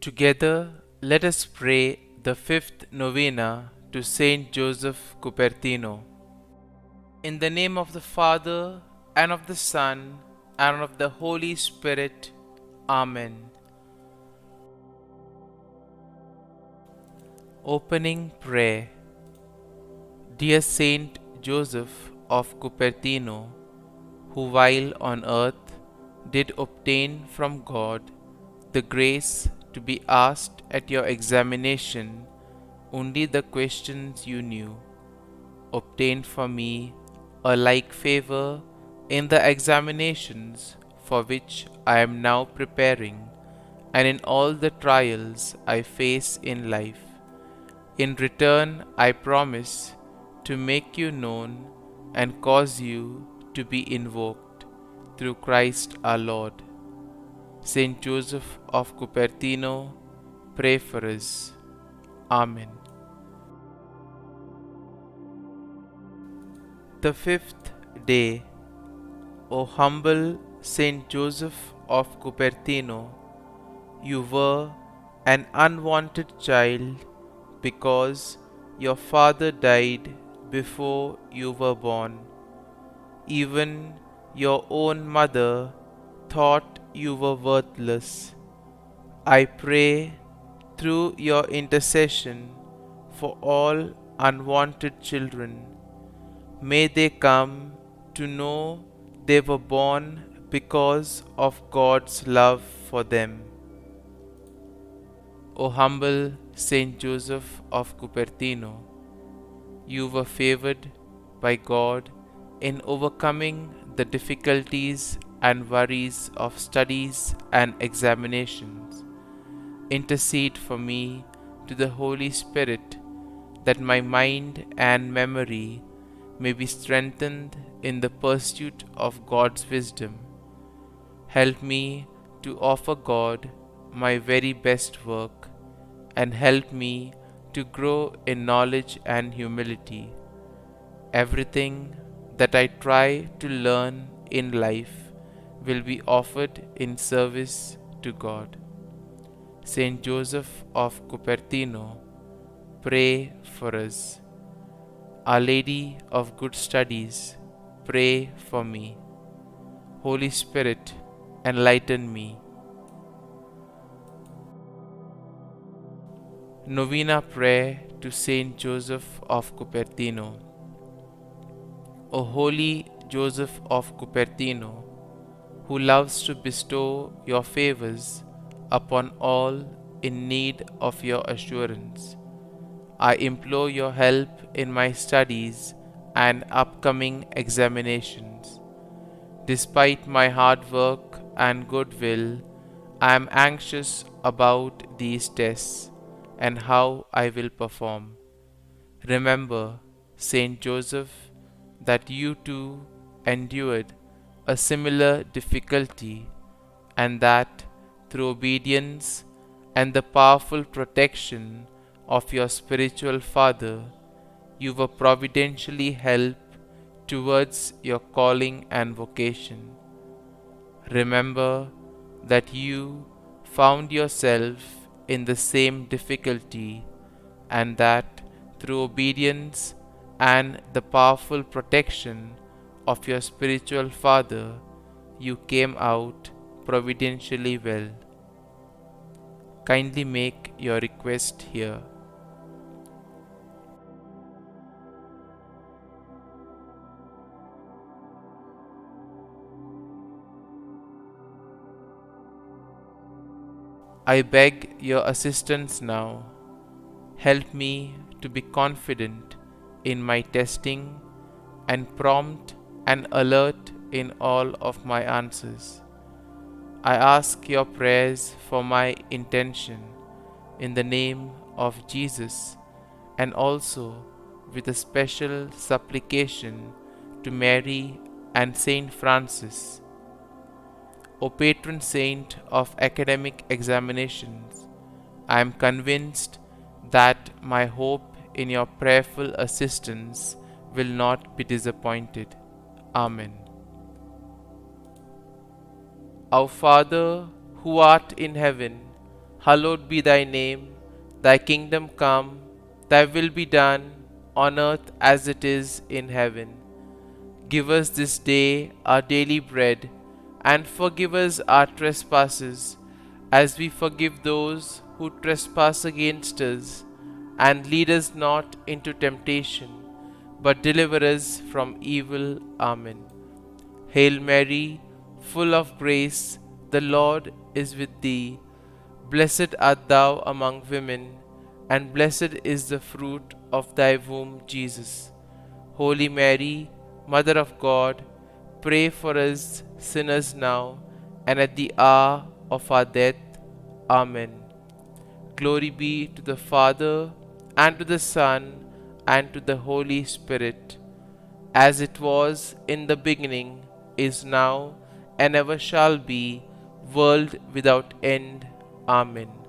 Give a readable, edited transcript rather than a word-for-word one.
Together, let us pray the fifth novena to St Joseph Cupertino. In the name of the Father, and of the Son, and of the Holy Spirit. Amen. Opening Prayer. Dear Saint Joseph of Cupertino, who while on earth did obtain from God the grace to be asked at your examination only the questions you knew, obtain for me a like favor in the examinations for which I am now preparing, and in all the trials I face in life. In return, I promise to make you known and cause you to be invoked through Christ our Lord. St Joseph of Cupertino, pray for us. Amen. The fifth day. O humble St Joseph of Cupertino, you were an unwanted child because your father died before you were born. Even your own mother thought you were worthless. I pray through your intercession for all unwanted children. May they come to know they were born because of God's love for them. O humble Saint Joseph of Cupertino, you were favored by God in overcoming the difficulties and worries of studies and examinations. Intercede for me to the Holy Spirit that my mind and memory may be strengthened in the pursuit of God's wisdom. Help me to offer God my very best work, and help me to grow in knowledge and humility. Everything that I try to learn in life will be offered in service to God. St Joseph of Cupertino, pray for us. Our Lady of Good Studies, pray for me. Holy Spirit, enlighten me. Novena Prayer to St Joseph of Cupertino. O holy Joseph of Cupertino, who loves to bestow your favors upon all in need of your assurance, I implore your help in my studies and upcoming examinations. Despite my hard work and goodwill, I am anxious about these tests and how I will perform. Remember, Saint Joseph, that you too endured a similar difficulty, and that through obedience and the powerful protection of your spiritual father, you were providentially helped towards your calling and vocation. Remember that you found yourself in the same difficulty, and that through obedience and the powerful protection of your spiritual father, you came out providentially well. Kindly make your request here. I beg your assistance now. Help me to be confident in my testing and prompt and alert in all of my answers. I ask your prayers for my intention in the name of Jesus, and also with a special supplication to Mary and Saint Francis. O patron saint of academic examinations, I am convinced that my hope in your prayerful assistance will not be disappointed. Amen. Our Father, who art in heaven, Hallowed be thy name, thy kingdom come, thy will be done, on earth as it is in heaven. Give us this day our daily bread, and forgive us our trespasses, as we forgive those who trespass against us. And lead us not into temptation, but deliver us from evil. Amen. Hail Mary, full of grace, the Lord is with thee. Blessed art thou among women, and blessed is the fruit of thy womb, Jesus. Holy Mary, Mother of God, pray for us sinners now and at the hour of our death. Amen. Glory be to the Father, and to the Son, and to the Holy Spirit, as it was in the beginning, is now, and ever shall be, world without end. Amen.